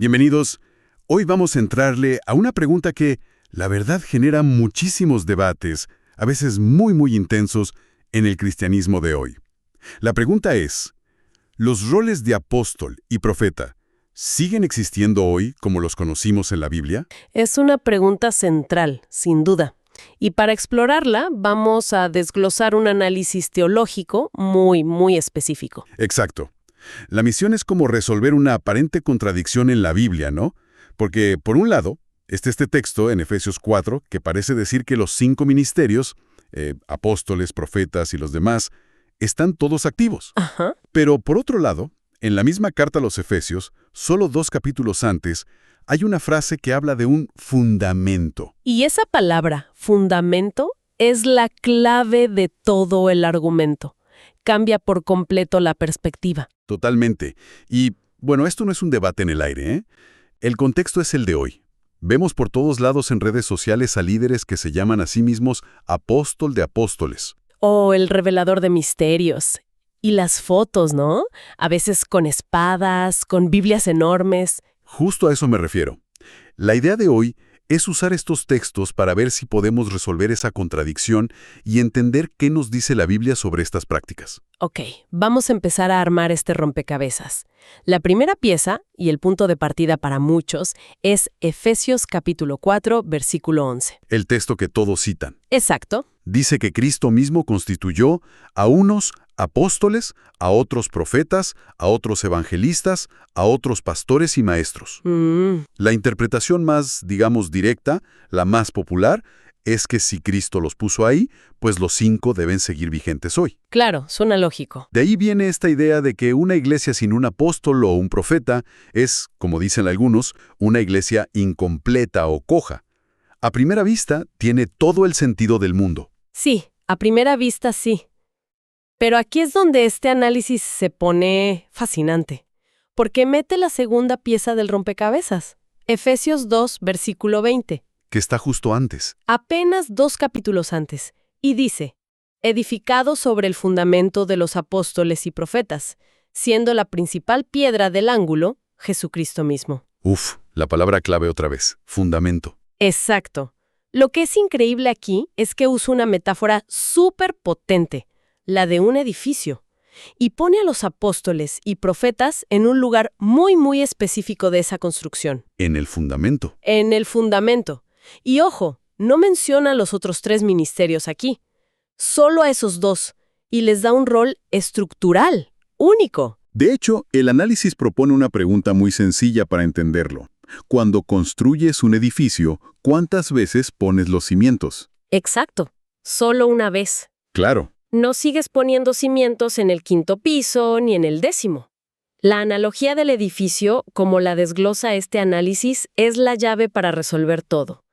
Bienvenidos. Hoy vamos a entrarle a una pregunta que, la verdad, genera muchísimos debates, a veces muy intensos, en el cristianismo de hoy. La pregunta es, ¿los roles de apóstol y profeta siguen existiendo hoy como los conocimos en la Biblia? Es una pregunta central, sin duda. Y para explorarla, vamos a desglosar un análisis teológico muy específico. Exacto. La misión es como resolver una aparente contradicción en la Biblia, ¿no? Porque, por un lado, este texto en Efesios 4, que parece decir que los 5 ministerios, apóstoles, profetas y los demás, están todos activos. Ajá. Pero, por otro lado, en la misma carta a los Efesios, solo 2 capítulos antes, hay una frase que habla de un fundamento. Y esa palabra, fundamento, es la clave de todo el argumento. Cambia por completo la perspectiva. Totalmente. Y, bueno, esto no es un debate en el aire, ¿eh? El contexto es el de hoy. Vemos por todos lados en redes sociales a líderes que se llaman a sí mismos apóstol de apóstoles. O el revelador de misterios. Y las fotos, ¿no? A veces con espadas, con Biblias enormes. Justo a eso me refiero. La idea de hoy es usar estos textos para ver si podemos resolver esa contradicción y entender qué nos dice la Biblia sobre estas prácticas. Ok, vamos a empezar a armar este rompecabezas. La primera pieza, y el punto de partida para muchos, es Efesios capítulo 4, versículo 11. El texto que todos citan. Exacto. Dice que Cristo mismo constituyó a unos apóstoles, a otros profetas, a otros evangelistas, a otros pastores y maestros. La interpretación más, digamos, directa, la más popular, es que si Cristo los puso ahí, pues los 5 deben seguir vigentes hoy. Claro, suena lógico. De ahí viene esta idea de que una iglesia sin un apóstol o un profeta es, como dicen algunos, una iglesia incompleta o coja. A primera vista, tiene todo el sentido del mundo. Sí, a primera vista sí. Pero aquí es donde este análisis se pone fascinante, porque mete la segunda pieza del rompecabezas, Efesios 2, versículo 20. Que está justo antes. Apenas 2 capítulos antes, y dice, edificado sobre el fundamento de los apóstoles y profetas, siendo la principal piedra del ángulo, Jesucristo mismo. La palabra clave otra vez, fundamento. Exacto. Lo que es increíble aquí es que usa una metáfora súper potente, la de un edificio, y pone a los apóstoles y profetas en un lugar muy específico de esa construcción. En el fundamento. En el fundamento. Y ojo, no menciona a los otros 3 ministerios aquí, solo a esos 2, y les da un rol estructural, único. De hecho, el análisis propone una pregunta muy sencilla para entenderlo. Cuando construyes un edificio, ¿cuántas veces pones los cimientos? Exacto, solo una vez. Claro. No sigues poniendo cimientos en el 5º piso ni en el 10º. La analogía del edificio, como la desglosa este análisis, es la llave para resolver todo.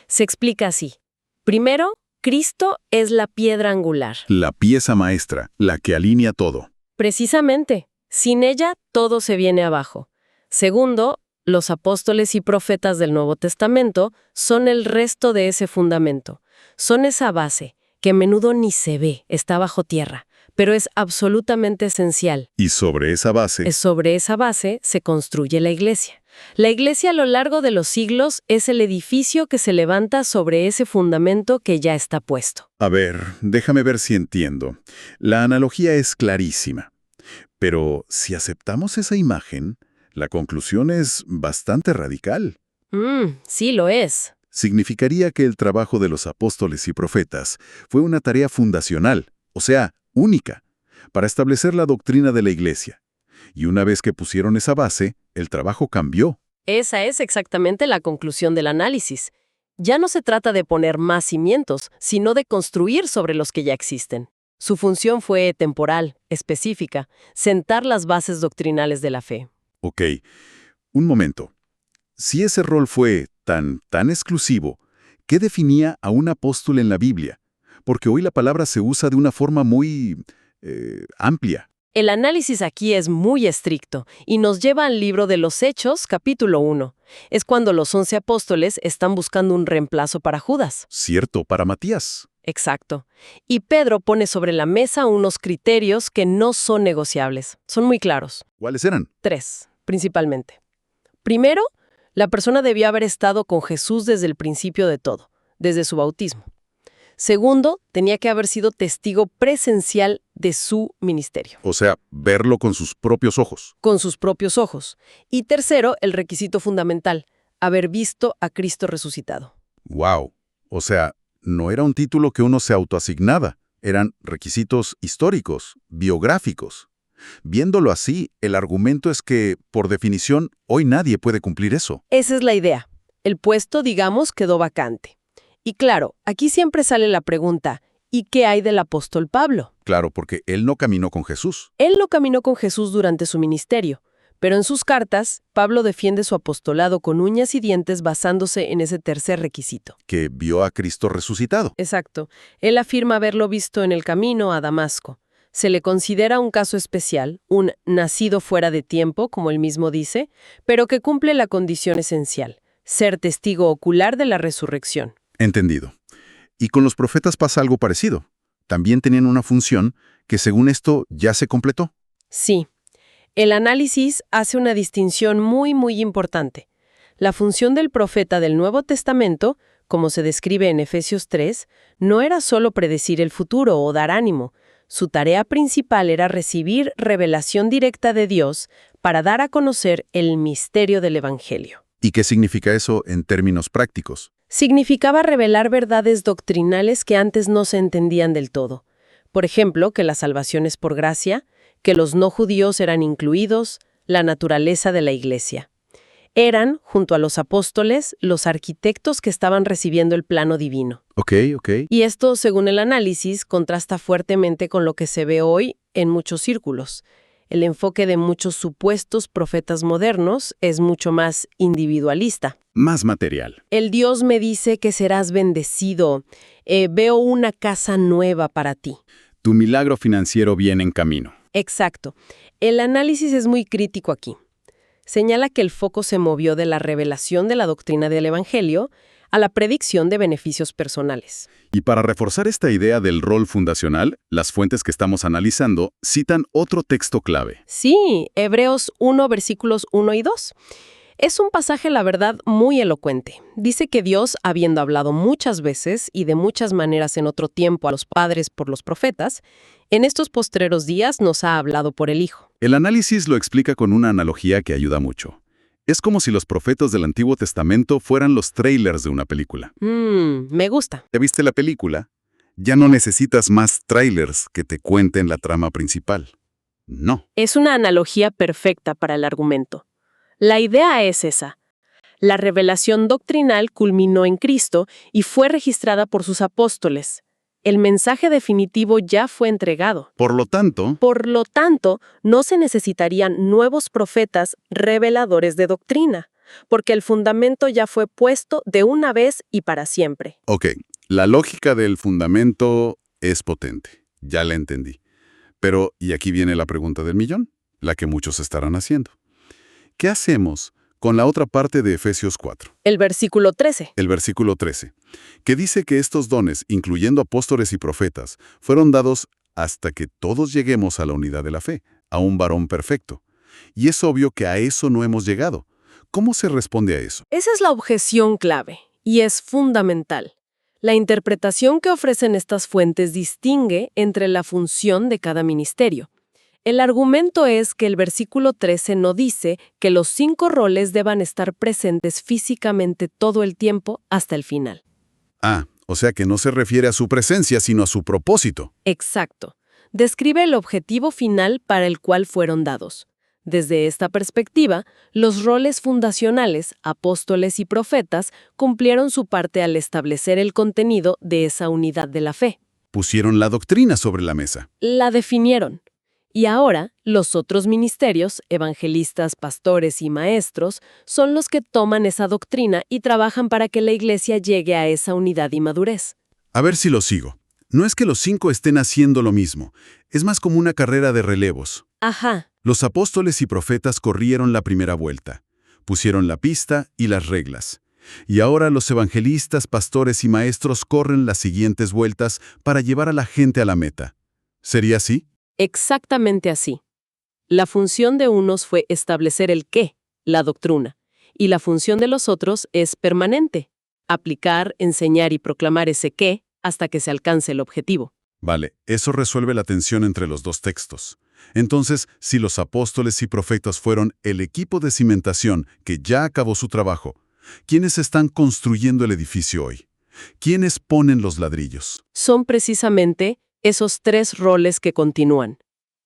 Se explica así. Primero, Cristo es la piedra angular. La pieza maestra, la que alinea todo. Precisamente, sin ella todo se viene abajo. Segundo, los apóstoles y profetas del Nuevo Testamento son el resto de ese fundamento. Son esa base, que a menudo ni se ve, está bajo tierra, pero es absolutamente esencial. Y sobre esa base... Sobre esa base se construye la iglesia. La iglesia a lo largo de los siglos es el edificio que se levanta sobre ese fundamento que ya está puesto. A ver, déjame ver si entiendo. La analogía es clarísima. Pero si aceptamos esa imagen, la conclusión es bastante radical. Sí lo es. Significaría que el trabajo de los apóstoles y profetas fue una tarea fundacional, o sea, única, para establecer la doctrina de la iglesia. Y una vez que pusieron esa base, el trabajo cambió. Esa es exactamente la conclusión del análisis. Ya no se trata de poner más cimientos, sino de construir sobre los que ya existen. Su función fue temporal, específica, sentar las bases doctrinales de la fe. Ok, un momento. Si ese rol fue tan exclusivo, ¿qué definía a un apóstol en la Biblia? Porque hoy la palabra se usa de una forma muy amplia. El análisis aquí es muy estricto y nos lleva al libro de los Hechos, capítulo 1. Es cuando los 11 apóstoles están buscando un reemplazo para Judas. Cierto, para Matías. Exacto. Y Pedro pone sobre la mesa unos criterios que no son negociables. Son muy claros. ¿Cuáles eran? 3, principalmente. Primero, la persona debió haber estado con Jesús desde el principio de todo, desde su bautismo. Segundo, tenía que haber sido testigo presencial de su ministerio, O sea, verlo con sus propios ojos. con sus propios ojos. Y tercero, el requisito fundamental, haber visto a Cristo resucitado. ¡Wow! O sea, no era un título que uno se autoasignaba, eran requisitos históricos, biográficos. Viéndolo así, el argumento es que, por definición, hoy nadie puede cumplir eso. Esa es la idea. El puesto, digamos, quedó vacante. Y claro, aquí siempre sale la pregunta, ¿y qué hay del apóstol Pablo? Claro, porque él no caminó con Jesús. Él no caminó con Jesús durante su ministerio, pero en sus cartas, Pablo defiende su apostolado con uñas y dientes basándose en ese tercer requisito. Que vio a Cristo resucitado. Exacto. Él afirma haberlo visto en el camino a Damasco. Se le considera un caso especial, un nacido fuera de tiempo, como él mismo dice, pero que cumple la condición esencial, ser testigo ocular de la resurrección. Entendido. Y con los profetas pasa algo parecido. También tenían una función que, según esto, ya se completó. Sí. El análisis hace una distinción muy importante. La función del profeta del Nuevo Testamento, como se describe en Efesios 3, no era solo predecir el futuro o dar ánimo. Su tarea principal era recibir revelación directa de Dios para dar a conocer el misterio del Evangelio. ¿Y qué significa eso en términos prácticos? Significaba revelar verdades doctrinales que antes no se entendían del todo. Por ejemplo, que la salvación es por gracia, que los no judíos eran incluidos, la naturaleza de la Iglesia. Eran, junto a los apóstoles, los arquitectos que estaban recibiendo el plano divino. Ok. Y esto, según el análisis, contrasta fuertemente con lo que se ve hoy en muchos círculos. El enfoque de muchos supuestos profetas modernos es mucho más individualista. Más material. El Dios me dice que serás bendecido. Veo una casa nueva para ti. Tu milagro financiero viene en camino. Exacto. El análisis es muy crítico aquí. Señala que el foco se movió de la revelación de la doctrina del Evangelio a la predicción de beneficios personales. Y para reforzar esta idea del rol fundacional, las fuentes que estamos analizando citan otro texto clave. Sí, Hebreos 1, versículos 1 y 2. Es un pasaje, la verdad, muy elocuente. Dice que Dios, habiendo hablado muchas veces y de muchas maneras en otro tiempo a los padres por los profetas, en estos postreros días nos ha hablado por el Hijo. El análisis lo explica con una analogía que ayuda mucho. Es como si los profetas del Antiguo Testamento fueran los trailers de una película. Me gusta. ¿Ya viste la película? Ya no necesitas más trailers que te cuenten la trama principal. No. Es una analogía perfecta para el argumento. La idea es esa. La revelación doctrinal culminó en Cristo y fue registrada por sus apóstoles. El mensaje definitivo ya fue entregado. Por lo tanto, No se necesitarían nuevos profetas reveladores de doctrina, porque el fundamento ya fue puesto de una vez y para siempre. ok, la lógica del fundamento es potente. Ya la entendí. Pero, y aquí viene la pregunta del millón, la que muchos estarán haciendo. ¿Qué hacemos con la otra parte de Efesios 4? El versículo 13. El versículo 13, que dice que estos dones, incluyendo apóstoles y profetas, fueron dados hasta que todos lleguemos a la unidad de la fe, a un varón perfecto. Y es obvio que a eso no hemos llegado. ¿Cómo se responde a eso? Esa es la objeción clave, y es fundamental. La interpretación que ofrecen estas fuentes distingue entre la función de cada ministerio. El argumento es que el versículo 13 no dice que los 5 roles deban estar presentes físicamente todo el tiempo hasta el final. O sea que no se refiere a su presencia, sino a su propósito. Exacto. Describe el objetivo final para el cual fueron dados. Desde esta perspectiva, los roles fundacionales, apóstoles y profetas, cumplieron su parte al establecer el contenido de esa unidad de la fe. Pusieron la doctrina sobre la mesa. La definieron. Y ahora, los otros ministerios, evangelistas, pastores y maestros, son los que toman esa doctrina y trabajan para que la iglesia llegue a esa unidad y madurez. A ver si lo sigo. No es que los 5 estén haciendo lo mismo. Es más como una carrera de relevos. Ajá. Los apóstoles y profetas corrieron la primera vuelta. Pusieron la pista y las reglas. Y ahora los evangelistas, pastores y maestros corren las siguientes vueltas para llevar a la gente a la meta. ¿Sería así? Exactamente así. La función de unos fue establecer el qué, la doctrina, y la función de los otros es permanente: aplicar, enseñar y proclamar ese qué hasta que se alcance el objetivo. Vale, eso resuelve la tensión entre los dos textos. Entonces, si los apóstoles y profetas fueron el equipo de cimentación que ya acabó su trabajo, ¿quiénes están construyendo el edificio hoy? ¿Quiénes ponen los ladrillos? Son precisamente esos tres roles que continúan: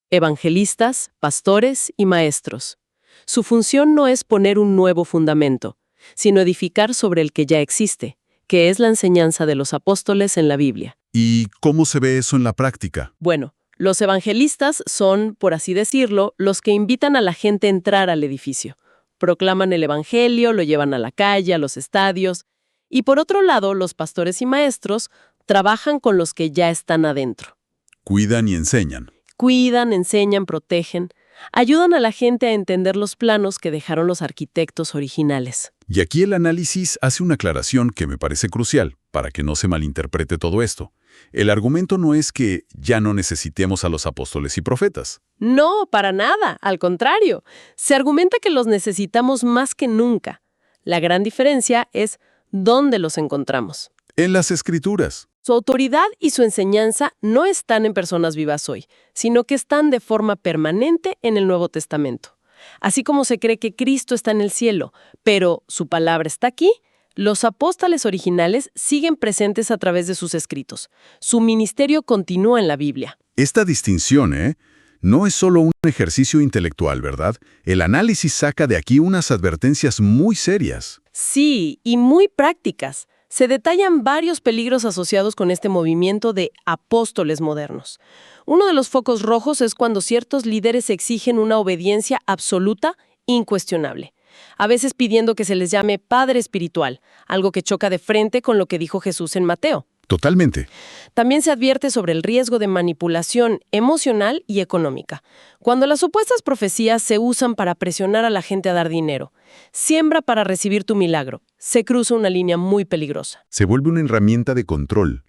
evangelistas, pastores y maestros. Su función no es poner un nuevo fundamento, sino edificar sobre el que ya existe, que es la enseñanza de los apóstoles en la Biblia. ¿Y cómo se ve eso en la práctica? Bueno, los evangelistas son, por así decirlo, los que invitan a la gente a entrar al edificio. Proclaman el evangelio, lo llevan a la calle, a los estadios. Y por otro lado, los pastores y maestros trabajan con los que ya están adentro. Cuidan y enseñan. Cuidan, enseñan, protegen. Ayudan a la gente a entender los planos que dejaron los arquitectos originales. Y aquí el análisis hace una aclaración que me parece crucial, para que no se malinterprete todo esto. El argumento no es que ya no necesitemos a los apóstoles y profetas. No, para nada. Al contrario, se argumenta que los necesitamos más que nunca. La gran diferencia es dónde los encontramos. En las Escrituras. Su autoridad y su enseñanza no están en personas vivas hoy, sino que están de forma permanente en el Nuevo Testamento. Así como se cree que Cristo está en el cielo, pero su palabra está aquí, los apóstoles originales siguen presentes a través de sus escritos. Su ministerio continúa en la Biblia. Esta distinción, no es solo un ejercicio intelectual, ¿verdad? El análisis saca de aquí unas advertencias muy serias. Sí, y muy prácticas. Se detallan varios peligros asociados con este movimiento de apóstoles modernos. Uno de los focos rojos es cuando ciertos líderes exigen una obediencia absoluta, incuestionable, a veces pidiendo que se les llame padre espiritual, algo que choca de frente con lo que dijo Jesús en Mateo. Totalmente. También se advierte sobre el riesgo de manipulación emocional y económica, cuando las supuestas profecías se usan para presionar a la gente a dar dinero. Siembra para recibir tu milagro. Se cruza una línea muy peligrosa. Se vuelve una herramienta de control.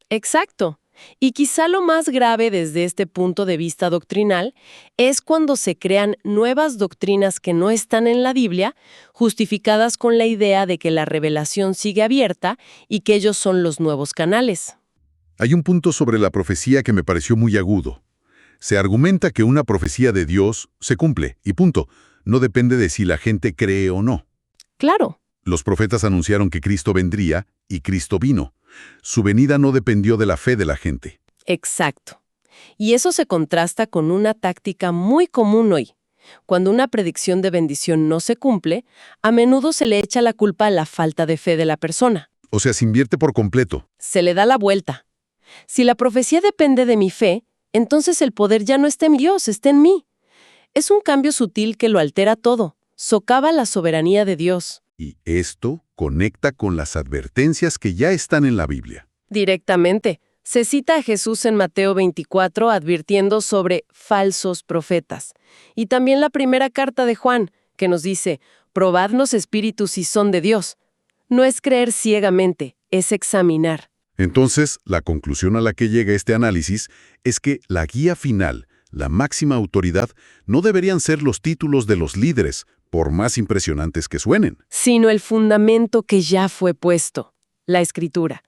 Exacto. Y quizá lo más grave desde este punto de vista doctrinal es cuando se crean nuevas doctrinas que no están en la Biblia, justificadas con la idea de que la revelación sigue abierta y que ellos son los nuevos canales. Hay un punto sobre la profecía que me pareció muy agudo. Se argumenta que una profecía de Dios se cumple, y punto. No depende de si la gente cree o no. Claro. Los profetas anunciaron que Cristo vendría, y Cristo vino. Su venida no dependió de la fe de la gente. Exacto. Y eso se contrasta con una táctica muy común hoy. Cuando una predicción de bendición no se cumple, a menudo se le echa la culpa a la falta de fe de la persona. O sea, se invierte por completo. Se le da la vuelta. Si la profecía depende de mi fe, entonces el poder ya no está en Dios, está en mí. Es un cambio sutil que lo altera todo, socava la soberanía de Dios. Y esto conecta con las advertencias que ya están en la Biblia. Directamente. Se cita a Jesús en Mateo 24 advirtiendo sobre falsos profetas. Y también la primera carta de Juan, que nos dice: probad los espíritus si son de Dios. No es creer ciegamente, es examinar. Entonces, la conclusión a la que llega este análisis es que la guía final, la máxima autoridad, no deberían ser los títulos de los líderes, por más impresionantes que suenen. Sino el fundamento que ya fue puesto, la Escritura.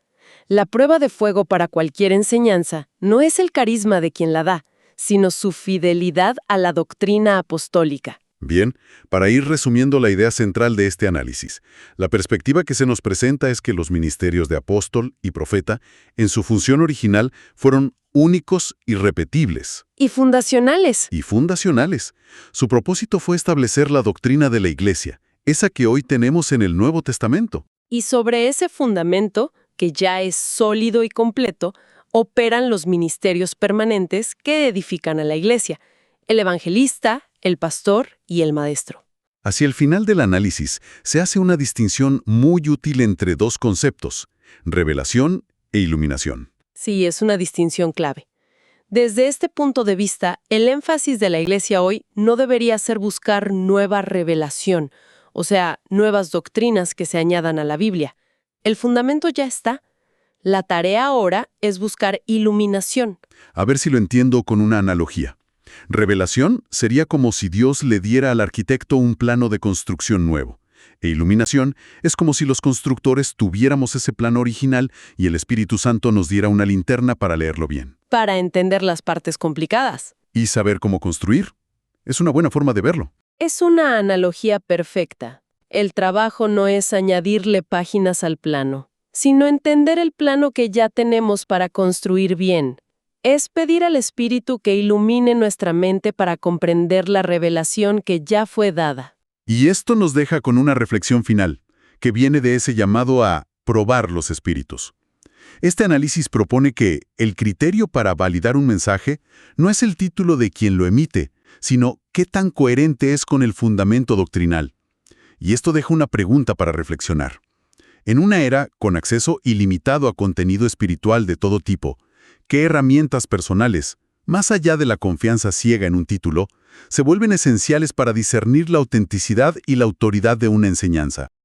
La prueba de fuego para cualquier enseñanza no es el carisma de quien la da, sino su fidelidad a la doctrina apostólica. Bien, para ir resumiendo la idea central de este análisis, la perspectiva que se nos presenta es que los ministerios de apóstol y profeta, en su función original, fueron únicos y repetibles. Y fundacionales. Y fundacionales. Su propósito fue establecer la doctrina de la Iglesia, esa que hoy tenemos en el Nuevo Testamento. Y sobre ese fundamento, que ya es sólido y completo, operan los ministerios permanentes que edifican a la Iglesia: el evangelista, el pastor y el maestro. Hacia el final del análisis, se hace una distinción muy útil entre dos conceptos: revelación e iluminación. Sí, es una distinción clave. Desde este punto de vista, el énfasis de la Iglesia hoy no debería ser buscar nueva revelación, o sea, nuevas doctrinas que se añadan a la Biblia. El fundamento ya está. La tarea ahora es buscar iluminación. A ver si lo entiendo con una analogía. Revelación sería como si Dios le diera al arquitecto un plano de construcción nuevo. E iluminación es como si los constructores tuviéramos ese plano original y el Espíritu Santo nos diera una linterna para leerlo bien. Para entender las partes complicadas. ¿Y saber cómo construir? Es una buena forma de verlo. Es una analogía perfecta. El trabajo no es añadirle páginas al plano, sino entender el plano que ya tenemos para construir bien. Es pedir al Espíritu que ilumine nuestra mente para comprender la revelación que ya fue dada. Y esto nos deja con una reflexión final, que viene de ese llamado a probar los espíritus. Este análisis propone que el criterio para validar un mensaje no es el título de quien lo emite, sino qué tan coherente es con el fundamento doctrinal. Y esto deja una pregunta para reflexionar. En una era con acceso ilimitado a contenido espiritual de todo tipo, ¿qué herramientas personales, más allá de la confianza ciega en un título, se vuelven esenciales para discernir la autenticidad y la autoridad de una enseñanza?